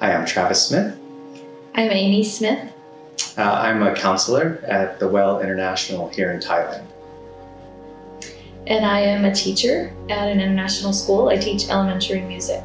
Hi, I'm Travis Smith. I'm Amy Smith. I'm a counselor at the WorldVenture International here in Thailand. And I am a teacher at an international school. I teach elementary music.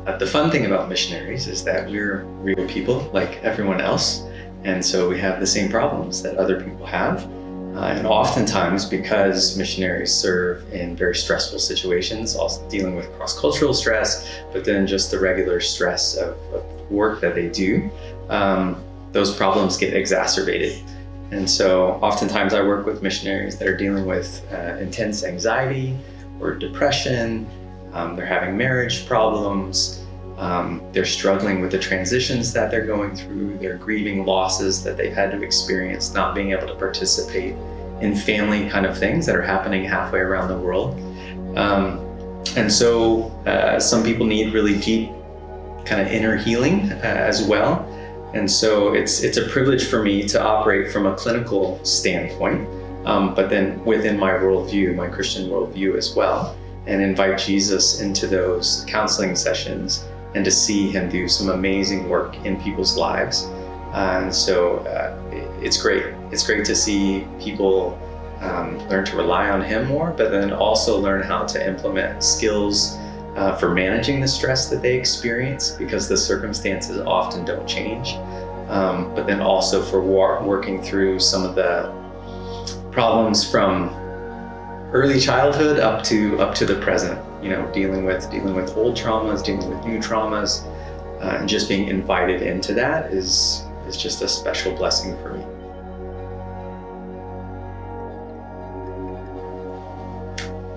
The fun thing about missionaries is that we're real people like everyone else. And so we have the same problems that other people have. And oftentimes, because missionaries serve in very stressful situations, also dealing with cross-cultural stress, but then just the regular stress of work that they do, those problems get exacerbated. And so oftentimes I work with missionaries that are dealing with intense anxiety or depression. They're having marriage problems. They're struggling with the transitions that they're going through. They're grieving losses that they've had to experience, not being able to participate in family kind of things that are happening halfway around the world. And so some people need really deep kind of inner healing as well. And so it's a privilege for me to operate from a clinical standpoint, but then within my worldview, my Christian worldview as well, and invite Jesus into those counseling sessions and to see him do some amazing work in people's lives. And so it's great. It's great to see people learn to rely on him more, but then also learn how to implement skills for managing the stress that they experience, because the circumstances often don't change. But then also for working through some of the problems from early childhood up to the present. You know, dealing with old traumas, dealing with new traumas, and just being invited into that is just a special blessing for me.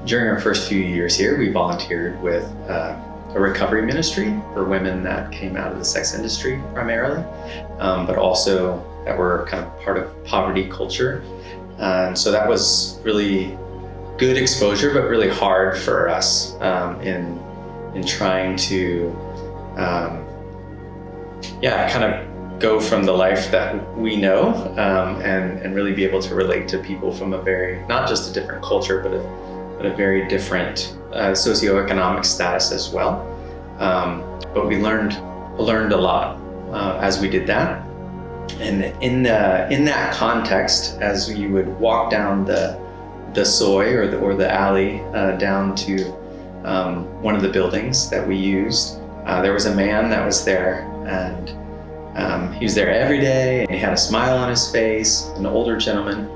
During our first few years here, we volunteered with a recovery ministry for women that came out of the sex industry primarily, but also that were kind of part of poverty culture. And so that was really good exposure, but really hard for us in trying to kind of go from the life that we know and really be able to relate to people from a very, not just a different culture, but a very different socioeconomic status as well. But we learned a lot as we did that. And in that context, as you would walk down the soy or the alley down to one of the buildings that we used, there was a man that was there, and he was there every day, and he had a smile on his face, an older gentleman,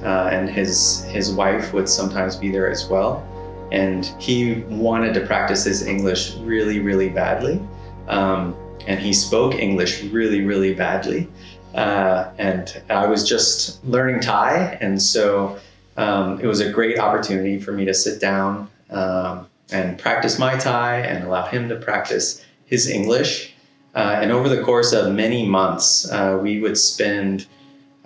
and his wife would sometimes be there as well. And he wanted to practice his English really, really badly. And he spoke English really, really badly. And I was just learning Thai. And so it was a great opportunity for me to sit down and practice my Thai and allow him to practice his English. And over the course of many months, we would spend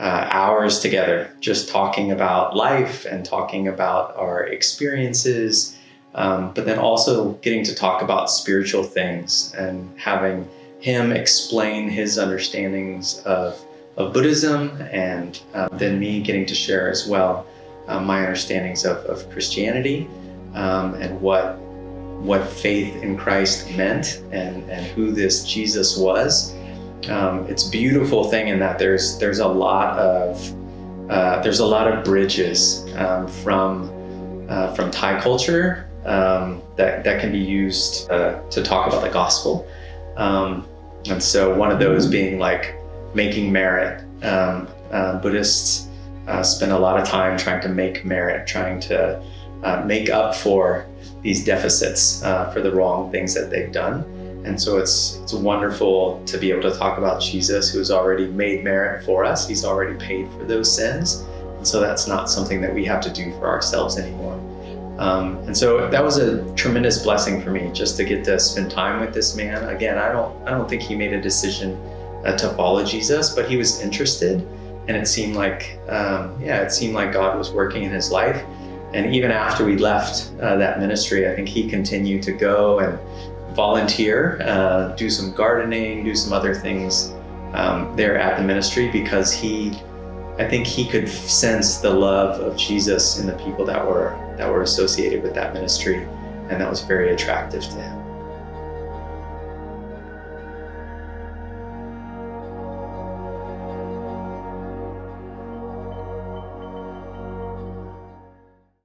hours together just talking about life and talking about our experiences, but then also getting to talk about spiritual things and having him explain his understandings of Buddhism, and then me getting to share as well my understandings of Christianity and what faith in Christ meant and who this Jesus was. It's a beautiful thing in that there's a lot of bridges from Thai culture that can be used to talk about the gospel, and so one of those being like making merit. Buddhists spend a lot of time trying to make merit, trying to make up for these deficits for the wrong things that they've done. And so it's wonderful to be able to talk about Jesus, who's already made merit for us. He's already paid for those sins. And so that's not something that we have to do for ourselves anymore. And so that was a tremendous blessing for me, just to get to spend time with this man. Again, I don't think he made a decision to follow Jesus, but he was interested. And it seemed like God was working in his life. And even after we left that ministry, I think he continued to go and volunteer, do some gardening, do some other things there at the ministry, because I think he could sense the love of Jesus in the people that were associated with that ministry, and that was very attractive to him.